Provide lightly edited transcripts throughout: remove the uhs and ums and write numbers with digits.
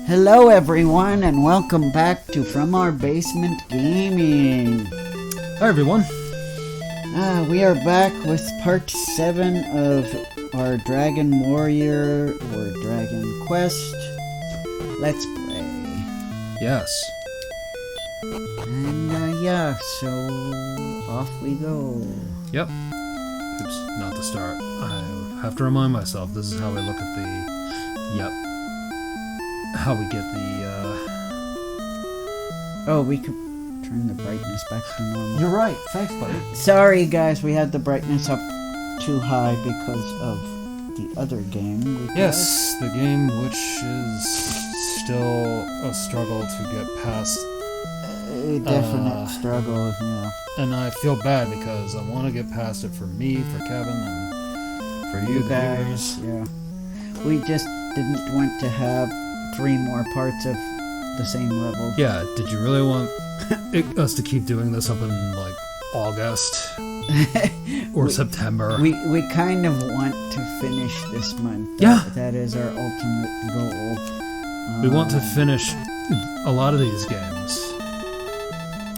Hello everyone and welcome back to From Our Basement Gaming. Hi everyone. We are back with part 7 of our Dragon Warrior or Dragon Quest Let's Play. Yes. And so off we go. Yep. Oops, not the start. I have to remind myself this is how we look at the... Yep. How we get the, Oh, we could turn the brightness back to normal. You're right. Thanks, buddy. Sorry guys, we had the brightness up too high because of the other game. Yes, the game which is still a struggle to get past. A definite struggle, yeah. And I feel bad because I want to get past it for me, for Kevin, and for you guys. Yeah. We just didn't want to have 3 more parts of the same level. Yeah, did you really want us to keep doing this up in, like, August? Or September? We kind of want to finish this month. Yeah. That is our ultimate goal. We want to finish a lot of these games.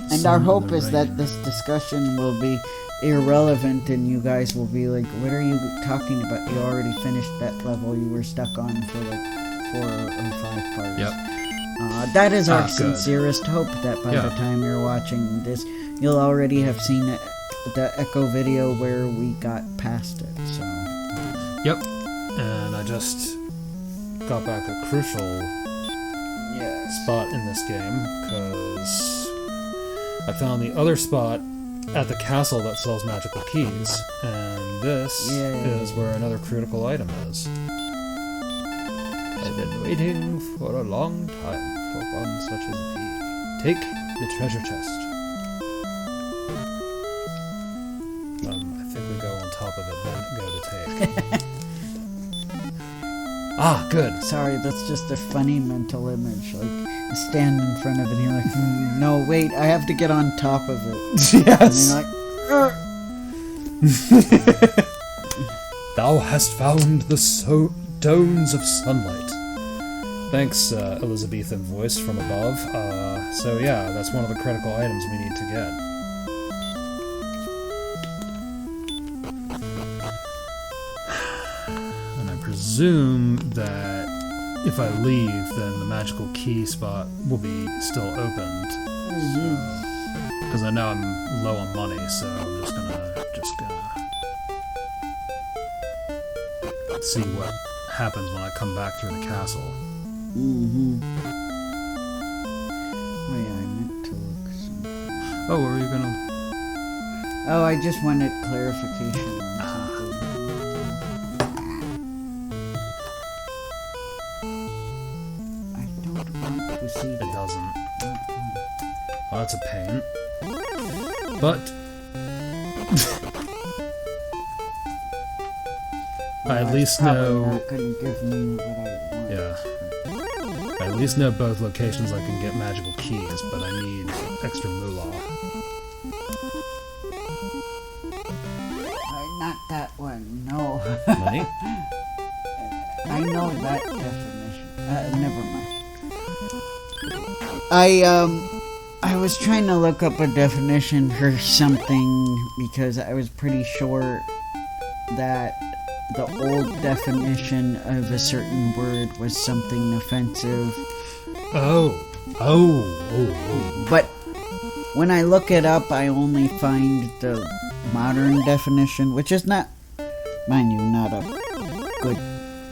And our hope is that this discussion will be irrelevant and you guys will be like, what are you talking about? You already finished that level you were stuck on for like 4 or 5 parts. Yep. That is our sincerest hope, that by the time you're watching this, you'll already have seen the Echo video where we got past it, so... Yep. And I just got back a crucial spot in this game, because I found the other spot at the castle that sells magical keys, and this is where another critical item is. I've been waiting for a long time for one such as thee. Take the treasure chest. I think we go on top of it, then go to take. Ah, good. Sorry, that's just a funny mental image. Like, you stand in front of it and you're like, no, wait, I have to get on top of it. Yes. And you're like, Thou hast found the stones of sunlight. Thanks, Elizabethan voice from above. So yeah, that's one of the critical items we need to get. And I presume that if I leave, then the magical key spot will be still opened. Because I know I'm low on money, so I'm just gonna see what happens when I come back through the castle. Oh yeah, I meant to look something. Oh, were you gonna... Oh, I just wanted clarification on something. I don't want to see It that. doesn't. Well, that's a pain. But... I at least know... Not gonna give me what I want. Yeah. I at least know both locations I can get magical keys, but I need extra moolah. Not that one, no. Money? I know that definition. Never mind. I was trying to look up a definition for something because I was pretty sure that the old definition of a certain word was something offensive. Oh. But when I look it up, I only find the modern definition, which is not, mind you, not a good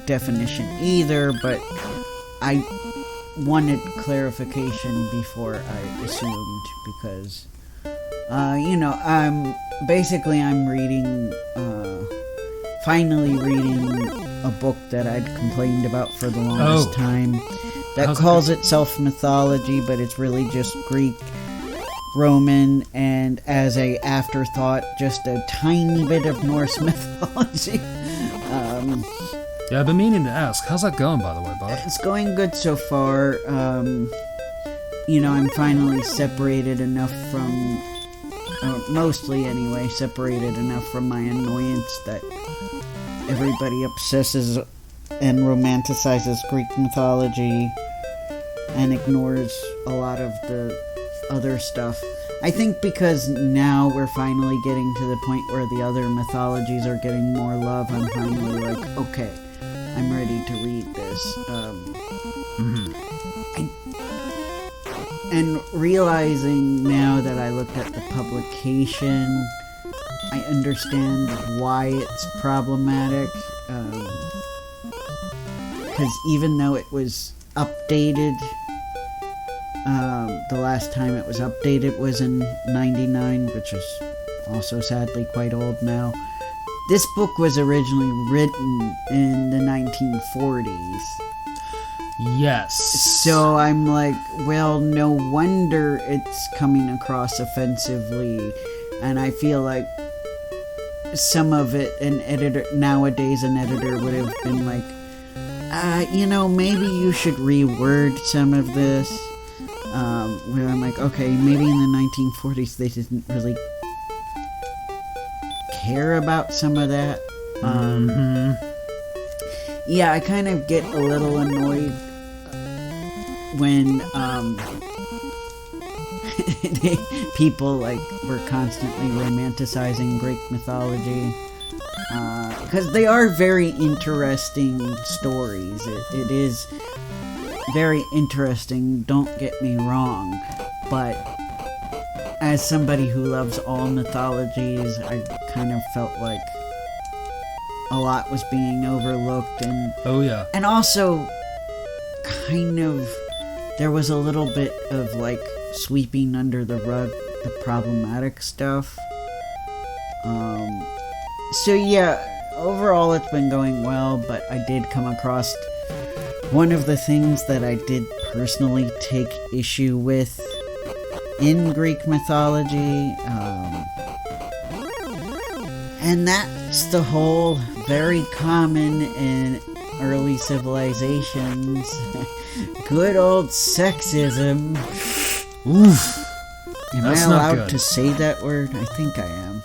definition either, but I wanted clarification before I assumed, because, I'm reading, finally reading a book that I'd complained about for the longest time that calls itself mythology, but it's really just Greek, Roman, and as a afterthought, just a tiny bit of Norse mythology. Yeah, I've been meaning to ask. How's that going, by the way, bud? It's going good so far. I'm finally separated enough from, mostly anyway, separated enough from my annoyance that everybody obsesses and romanticizes Greek mythology and ignores a lot of the other stuff. I think because now we're finally getting to the point where the other mythologies are getting more love, I'm finally like, okay, I'm ready to read this. And realizing now that I looked at the publication, I understand why it's problematic. Because even though it was updated, the last time it was updated was in 99, which is also sadly quite old now. This book was originally written in the 1940s. Yes. So I'm like, well, no wonder it's coming across offensively. And I feel like some of it, nowadays an editor would have been like, maybe you should reword some of this. Where I'm like, okay, maybe in the 1940s they didn't really care about some of that. Yeah, I kind of get a little annoyed when people were constantly romanticizing Greek mythology, because they are very interesting stories. It is very interesting, don't get me wrong, but as somebody who loves all mythologies, I kind of felt like a lot was being overlooked, and and also kind of there was a little bit of sweeping under the rug the problematic stuff. So yeah, overall it's been going well, but I did come across one of the things that I did personally take issue with in Greek mythology, and that's the whole very common in early civilizations, good old sexism. Oof. Am I allowed to say that word? I think I am.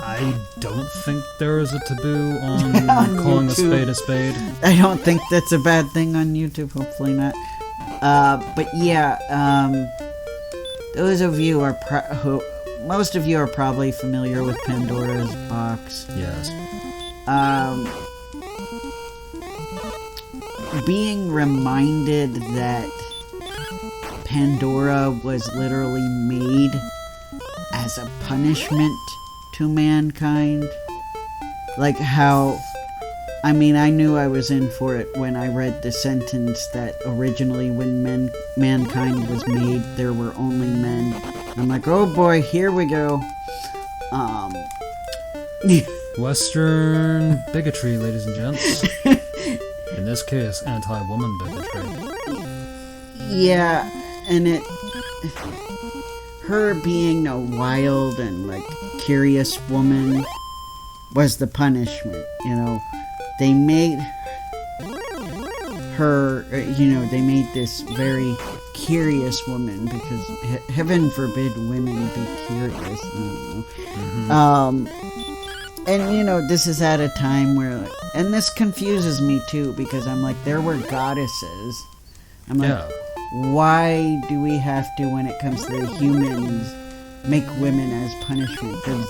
I don't think there is a taboo on calling YouTube. a spade. I don't think that's a bad thing on YouTube, hopefully not. But yeah, those of you most of you are probably familiar with Pandora's Box. Yes. Being reminded that Pandora was literally made as a punishment to mankind. Like how, I knew I was in for it when I read the sentence that originally when mankind was made, there were only men. I'm like, oh boy, here we go. Western bigotry, ladies and gents. In this case, anti-woman bigotry. Yeah, and her being a wild and curious woman was the punishment. They made her, they made this very curious woman because heaven forbid women be curious. I don't know. And this is at a time where, and this confuses me too, because I'm like, there were goddesses. I'm like, why do we have to, when it comes to the humans, make women as punishment? Does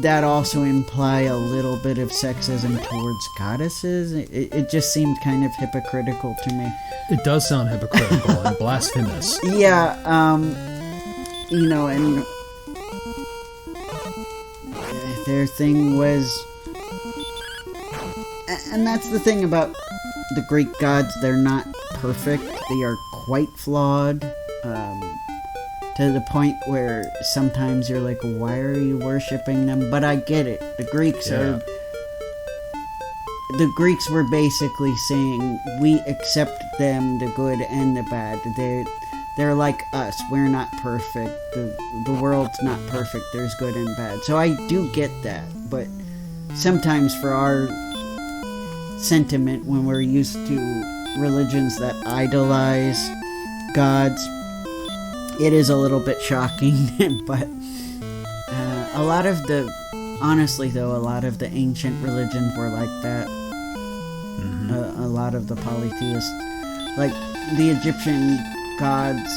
that also imply a little bit of sexism towards goddesses? It just seemed kind of hypocritical to me. It does sound hypocritical and blasphemous. Yeah, and their thing was, and that's the thing about the Greek gods, they're not perfect, they are quite flawed, to the point where sometimes you're like, why are you worshipping them? But I get it, the Greeks were basically saying, we accept them, the good and the bad. They're like us. We're not perfect. The world's not perfect. There's good and bad. So I do get that. But sometimes for our sentiment, when we're used to religions that idolize gods, it is a little bit shocking. But a lot of the ancient religions were like that. A lot of the polytheist like, the Egyptian gods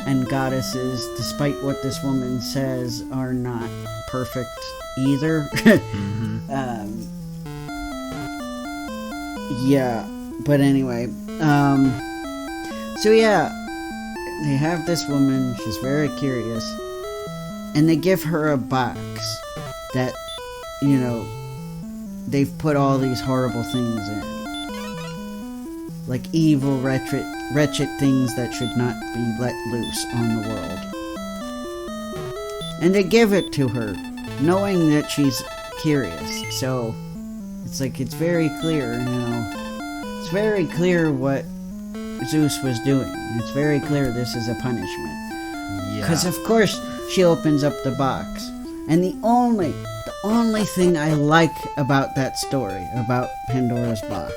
and goddesses, despite what this woman says, are not perfect either. Yeah, but anyway, so yeah, they have this woman, she's very curious, and they give her a box that, you know, they've put all these horrible things in. Like evil, wretched things that should not be let loose on the world. And they give it to her, knowing that she's curious, so it's like, it's very clear, you know, it's very clear what Zeus was doing. It's very clear this is a punishment. Because of course she opens up the box, and the only thing I like about that story, about Pandora's box,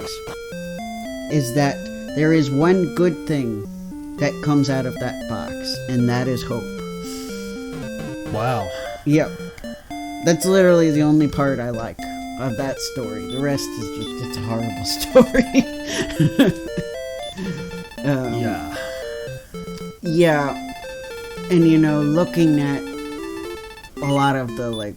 is that there is one good thing that comes out of that box, and that is hope. Wow. Yep. That's literally the only part I like of that story. The rest is just, it's a horrible story. Yeah. And, you know, looking at a lot of the, like,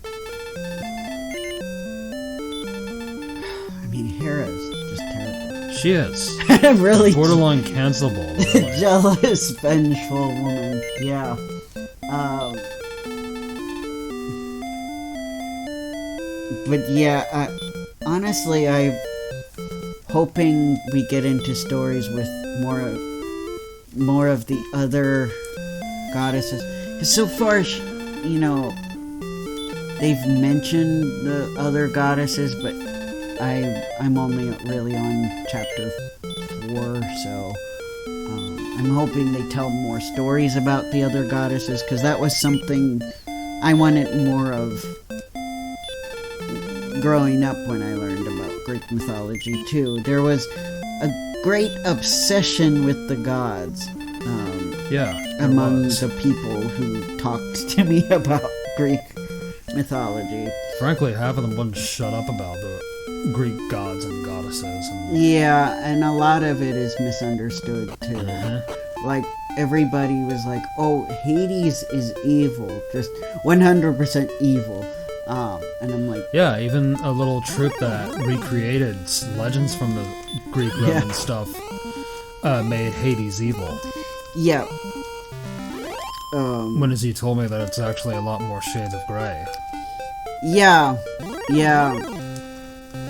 I mean, Hera's just terrible. She is. Really. Borderline cancelable. Really. Jealous, vengeful woman. Yeah. But yeah, honestly, I'm hoping we get into stories with more of the other goddesses. Because so far, you know, they've mentioned the other goddesses, but I'm only really on chapter 4, so I'm hoping they tell more stories about the other goddesses, because that was something I wanted more of growing up when I learned about Greek mythology too. There was a great obsession with the gods among the people who talked to me about Greek mythology. Frankly, half of them wouldn't shut up about the Greek gods and goddesses. Yeah, and a lot of it is misunderstood too. Like, everybody was like, oh, Hades is evil, just 100% evil. And I'm like... Yeah, even a little troupe that recreated legends from the Greek Roman stuff made Hades evil. Yeah. When as you told me that it's actually a lot more shades of grey. Yeah.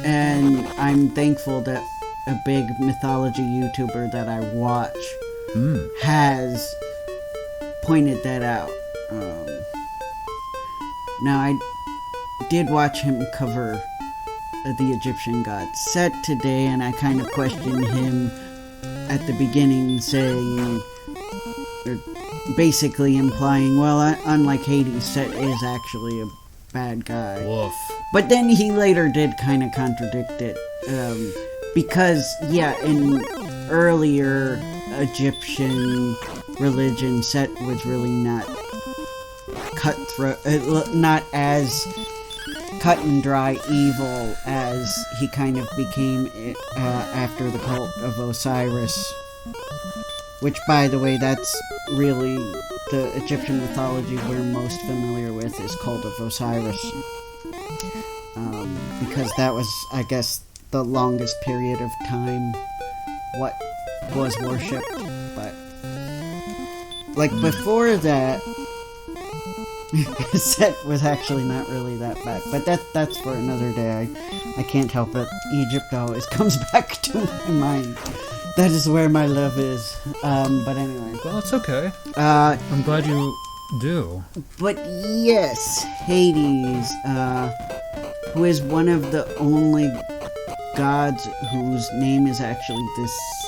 And I'm thankful that a big mythology YouTuber that I watch has pointed that out. Now, I did watch him cover the Egyptian god Set today, and I kind of questioned him at the beginning, saying, or basically implying, well, unlike Hades, Set is actually a bad guy. Woof. But then he later did kind of contradict it, because, yeah, in earlier Egyptian religion, Set was really not cutthroat, not as cut and dry evil as he kind of became after the cult of Osiris, which, by the way, that's really the Egyptian mythology we're most familiar with, is cult of Osiris, because that was, I guess, the longest period of time what was worshipped. But like before that, Set was actually not really that bad, but that's for another day. I can't help it. Egypt always comes back to my mind. That is where my love is. But anyway. Well, it's okay. I'm glad you do. But yes, Hades, who is one of the only gods whose name is actually the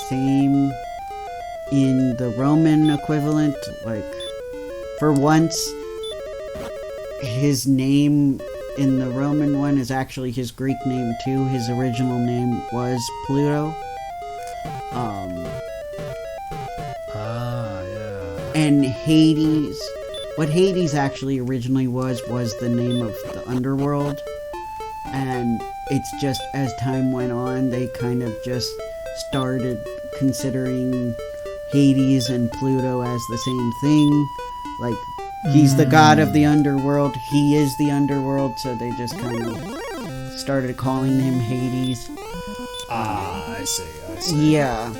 same in the Roman equivalent. Like, for once, his name in the Roman one is actually his Greek name too. His original name was Pluto. Yeah. And Hades, what Hades actually originally was the name of the underworld. And it's just, as time went on, they kind of just started considering Hades and Pluto as the same thing. Like, he's the god of the underworld, he is the underworld, so they just kind of started calling him Hades. I see. Yeah.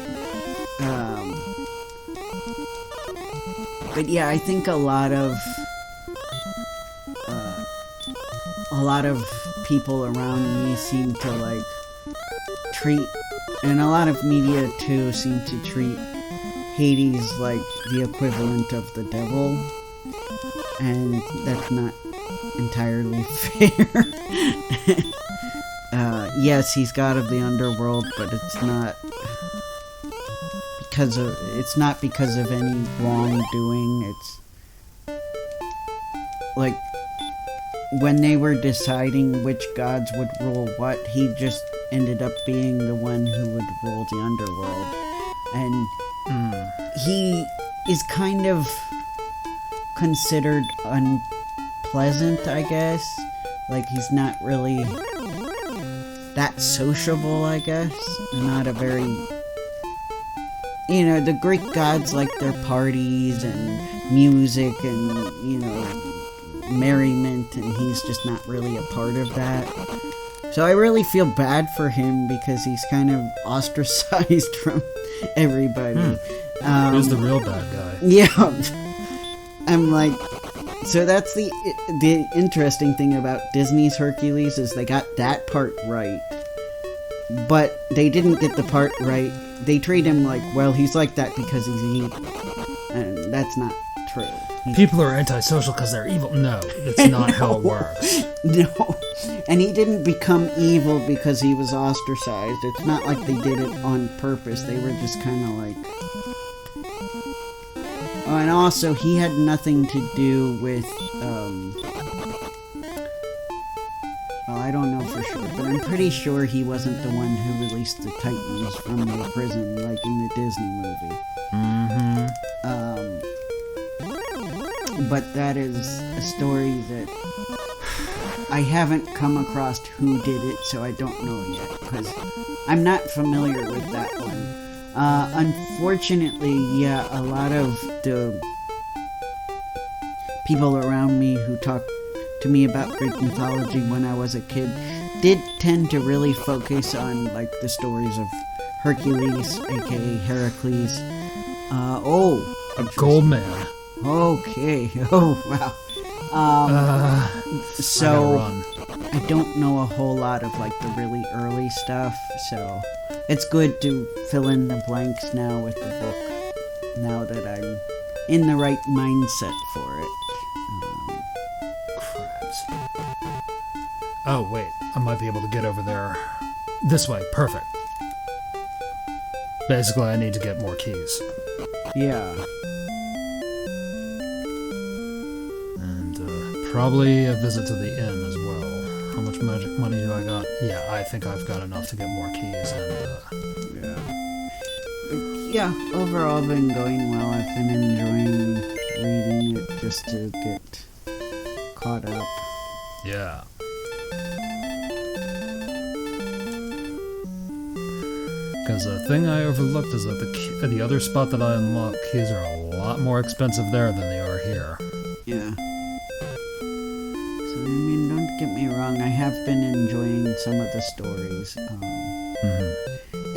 But yeah, I think a lot of people around me seem to like treat, and a lot of media too seem to treat Hades like the equivalent of the devil, and that's not entirely fair. Yes, he's god of the underworld, but it's not because of any wrongdoing. It's like when they were deciding which gods would rule what, he just ended up being the one who would rule the underworld. And he is kind of considered unpleasant, I guess. Like, he's not really that sociable, I guess. Not a very... You know, the Greek gods like their parties and music and, you know, merriment, and he's just not really a part of that. So I really feel bad for him because he's kind of ostracized from everybody. Who's the real bad guy? Yeah. I'm like... So that's the interesting thing about Disney's Hercules is they got that part right. But they didn't get the part right. They treat him like, well, he's like that because he's evil. And that's not true. People are antisocial because they're evil. No, it's not how it works. No. And he didn't become evil because he was ostracized. It's not like they did it on purpose. They were just kind of like... Oh, and also, he had nothing to do with, well, I don't know for sure, but I'm pretty sure he wasn't the one who released the Titans from the prison, like in the Disney movie. But that is a story that I haven't come across who did it, so I don't know yet, because I'm not familiar with that one. Unfortunately, yeah, a lot of the people around me who talked to me about Greek mythology when I was a kid did tend to really focus on, like, the stories of Hercules, aka Heracles. Goldman. Okay. Oh, wow. So, I don't know a whole lot of, like, the really early stuff, so... It's good to fill in the blanks now with the book, now that I'm in the right mindset for it. Crabs. Oh, wait. I might be able to get over there. This way. Perfect. Basically, I need to get more keys. Yeah. And probably a visit to the inn as well. How much magic money do I got? Yeah, I think I've got enough to get more keys and, Yeah, overall been going well. I've been enjoying reading it just to get caught up. Yeah. Because the thing I overlooked is that the other spot that I unlocked, keys are a lot more expensive there than they are here. Yeah. I mean, don't get me wrong, I have been enjoying some of the stories.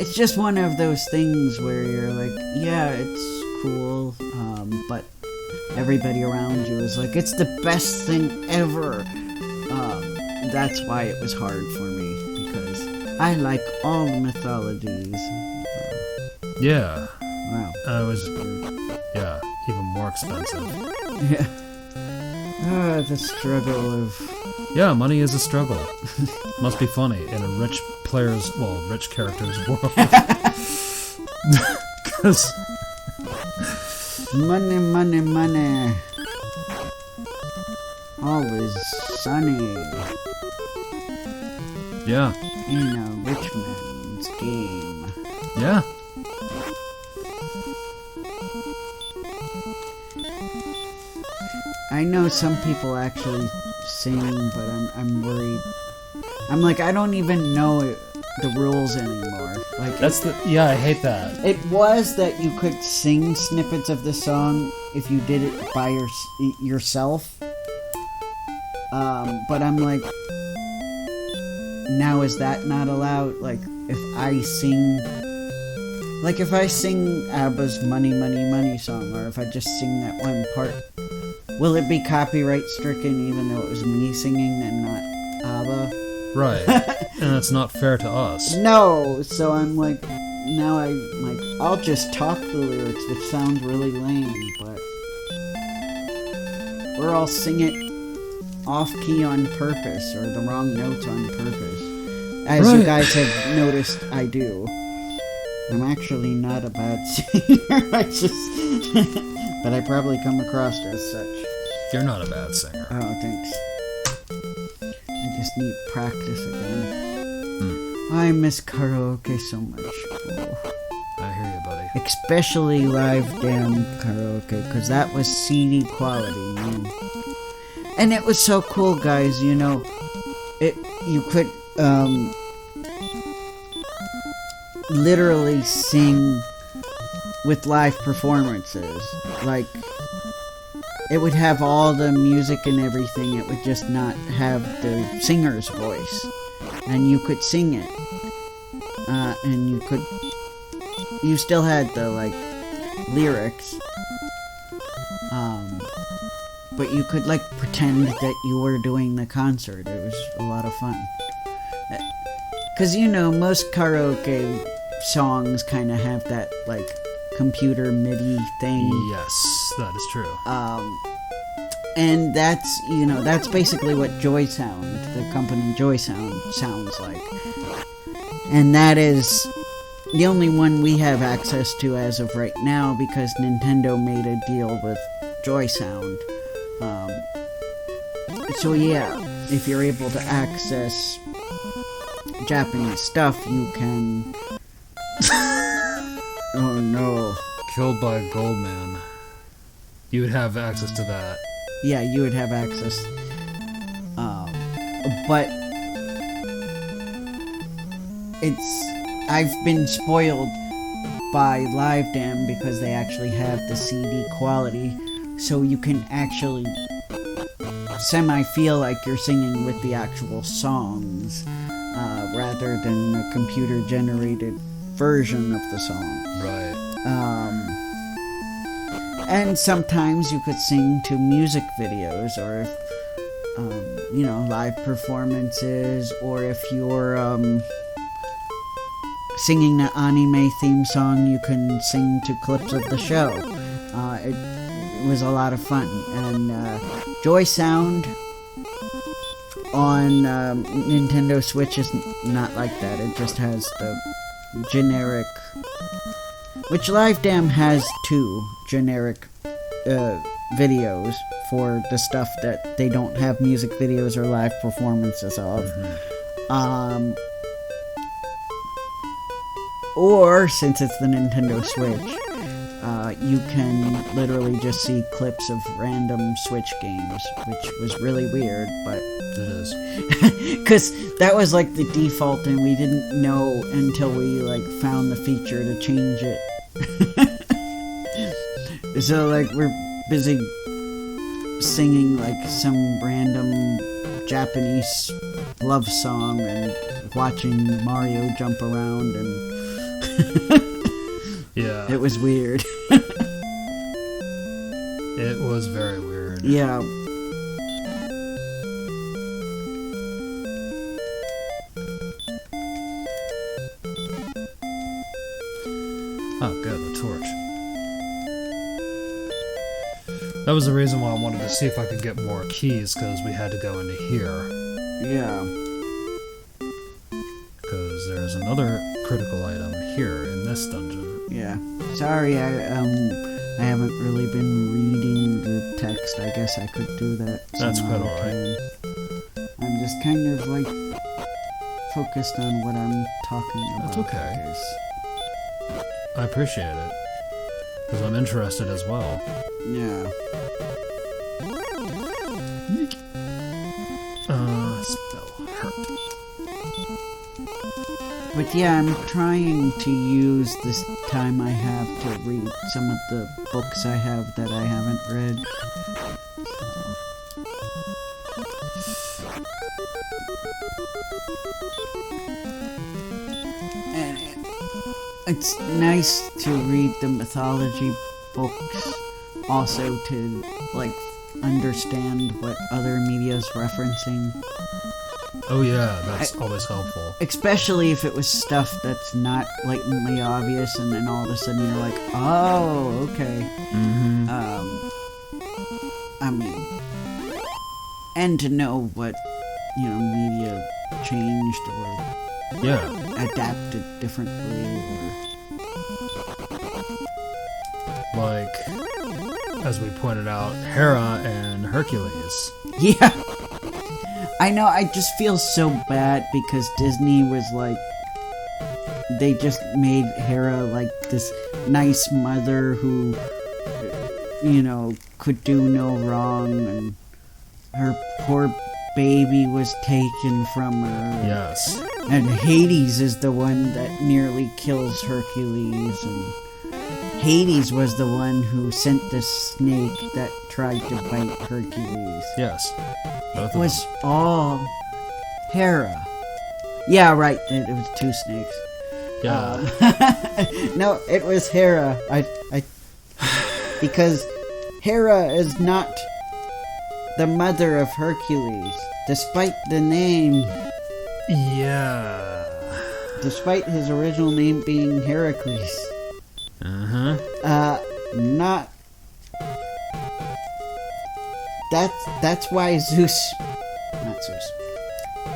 It's just one of those things where you're like, yeah, it's cool, but everybody around you is like, it's the best thing ever. That's why it was hard for me, because I like all the mythologies. Yeah. Wow. I was, yeah, even more expensive. Yeah. The struggle of... Yeah, money is a struggle. Must be funny in a rich character's world. Because... Money, money, money. Always sunny. Yeah. In a rich man's game. Yeah. I know some people actually sing, but I'm worried. I'm like, I don't even know the rules anymore. Like I hate that. It was that you could sing snippets of the song if you did it by yourself. But I'm like, now is that not allowed? Like, if I sing ABBA's Money, Money, Money song, or if I just sing that one part, will it be copyright stricken even though it was me singing and not ABBA? Right. And that's not fair to us. No, so I'm like, now I'll just talk the lyrics, which sounds really lame, but or I'll sing it off key on purpose, or the wrong notes on purpose. As you guys have noticed, I do. I'm actually not a bad singer, but I probably come across as such. You're not a bad singer. Oh, thanks. I just need practice again. I miss karaoke so much. Oh. I hear you, buddy. Especially live damn karaoke, because that was CD quality, man. And it was so cool, guys, you know. You could literally sing with live performances. Like, it would have all the music and everything, it would just not have the singer's voice. And you could sing it. And you still had the, like, lyrics. But you could, like, pretend that you were doing the concert. It was a lot of fun. Because, you know, most karaoke songs kind of have that, like, computer MIDI thing. Yes, that is true. And that's basically what Joy Sound, the company Joy Sound, sounds like. And that is the only one we have access to as of right now, because Nintendo made a deal with Joy Sound. So yeah, if you're able to access Japanese stuff, you can... Oh no. Killed by Goldman. You would have access to that. Yeah, you would have access. But I've been spoiled by LiveDam because they actually have the CD quality, so you can actually semi-feel like you're singing with the actual songs, rather than a computer-generated version of the song. Right. And sometimes you could sing to music videos, or live performances, or if you're singing the anime theme song, you can sing to clips of the show. It was a lot of fun. And Joy Sound on Nintendo Switch is not like that. It just has the generic, which LiveDam has two generic videos for the stuff that they don't have music videos or live performances of. Mm-hmm. Or, since it's the Nintendo Switch, you can literally just see clips of random Switch games, which was really weird, but... It is. Because that was like the default, and we didn't know until we found the feature to change it. So we're busy singing some random Japanese love song and watching Mario jump around, and yeah, it was weird. It was very weird. Yeah. Oh, good, the torch. That was the reason why I wanted to see if I could get more keys, because we had to go into here. Yeah. Because there's another critical item here in this dungeon. Yeah. Sorry, I haven't really been reading the text. I guess I could do that. That's quite alright. I'm just kind of focused on what I'm talking about. That's okay. I appreciate it. Because I'm interested as well. Yeah. Spell hurt. But yeah, I'm trying to use this time I have to read some of the books I have that I haven't read. And it's nice to read the mythology books, also to, like, understand what other media's referencing. Oh yeah, that's always helpful. Especially if it was stuff that's not blatantly obvious, and then all of a sudden you're like, oh, okay. Mm-hmm. I mean, and to know what, media changed or adapted differently, like, as we pointed out, Hera and Hercules. Yeah. I know, I just feel so bad because Disney was like, they just made Hera like this nice mother who, could do no wrong, and her poor baby was taken from her. Yes. And Hades is the one that nearly kills Hercules, and Hades was the one who sent the snake that tried to bite Hercules. Yes. It was all Hera. Yeah, right. It was two snakes. Yeah. No, it was Hera. Because Hera is not the mother of Hercules, despite the name. Yeah. Despite his original name being Heracles. Uh-huh. Not. That's why Zeus. Not Zeus.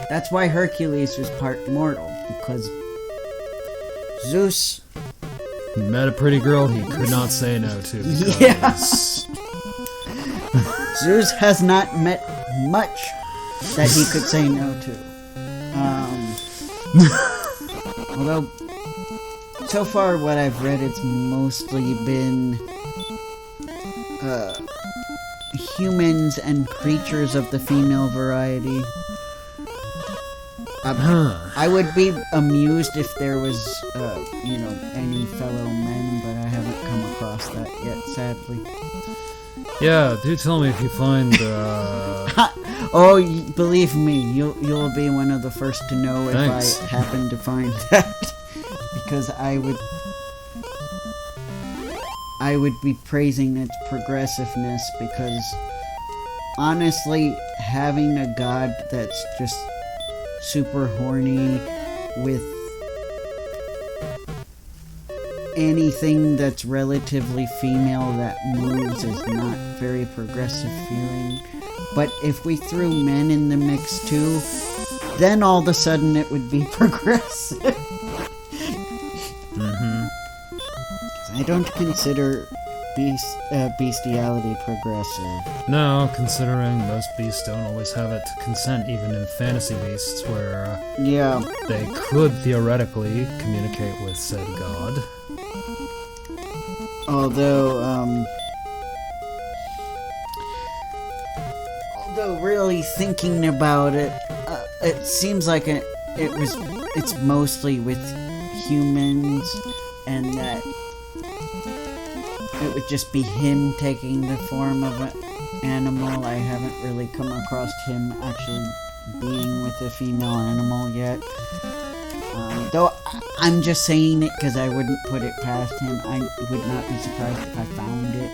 That's why Hercules was part mortal, because Zeus met a pretty girl he could not say no to. Because... Yeah. Zeus has not met much that he could say no to. Although, so far what I've read, it's mostly been humans and creatures of the female variety. I would be amused if there was, any fellow men, but I haven't come across that yet, sadly. Yeah, do tell me if you find, Oh, believe me, you'll be one of the first to know if Thanks. I happen to find that. Because I would be praising its progressiveness, because honestly, having a god that's just super horny with anything that's relatively female that moves is not very progressive feeling. But if we threw men in the mix too, then all of a sudden it would be progressive. Mm-hmm. I don't consider bestiality progressive. No, considering most beasts don't always have it to consent, even in fantasy beasts, where they could theoretically communicate with said god. Although really thinking about it, it seems like it's mostly with humans, and that it would just be him taking the form of an animal. I haven't really come across him actually being with a female animal yet. Though I'm just saying it because I wouldn't put it past him. I would not be surprised if I found it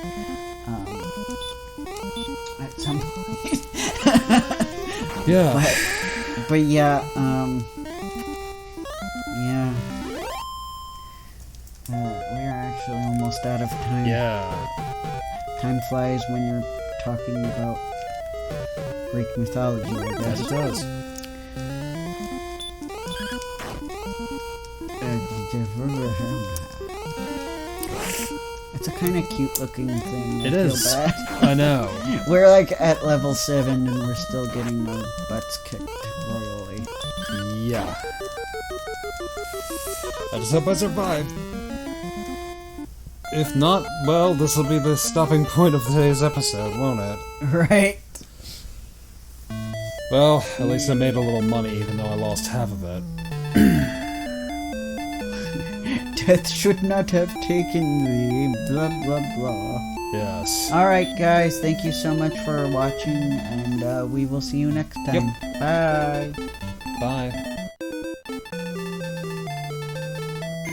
at some point. Yeah. But yeah, we're actually almost out of time. Yeah. Time flies when you're talking about Greek mythology, I guess. Yes, it does. It's a kind of cute looking thing. It I is. Feel bad. I know. We're like at level 7 and we're still getting our butts kicked royally. Yeah. I just hope I survive. If not, well, this will be the stopping point of today's episode, won't it? Right. Well, at least I made a little money, even though I lost half of it. Death should not have taken thee, blah blah blah. Yes. Alright guys, thank you so much for watching, and we will see you next time. Yep. Bye. Bye.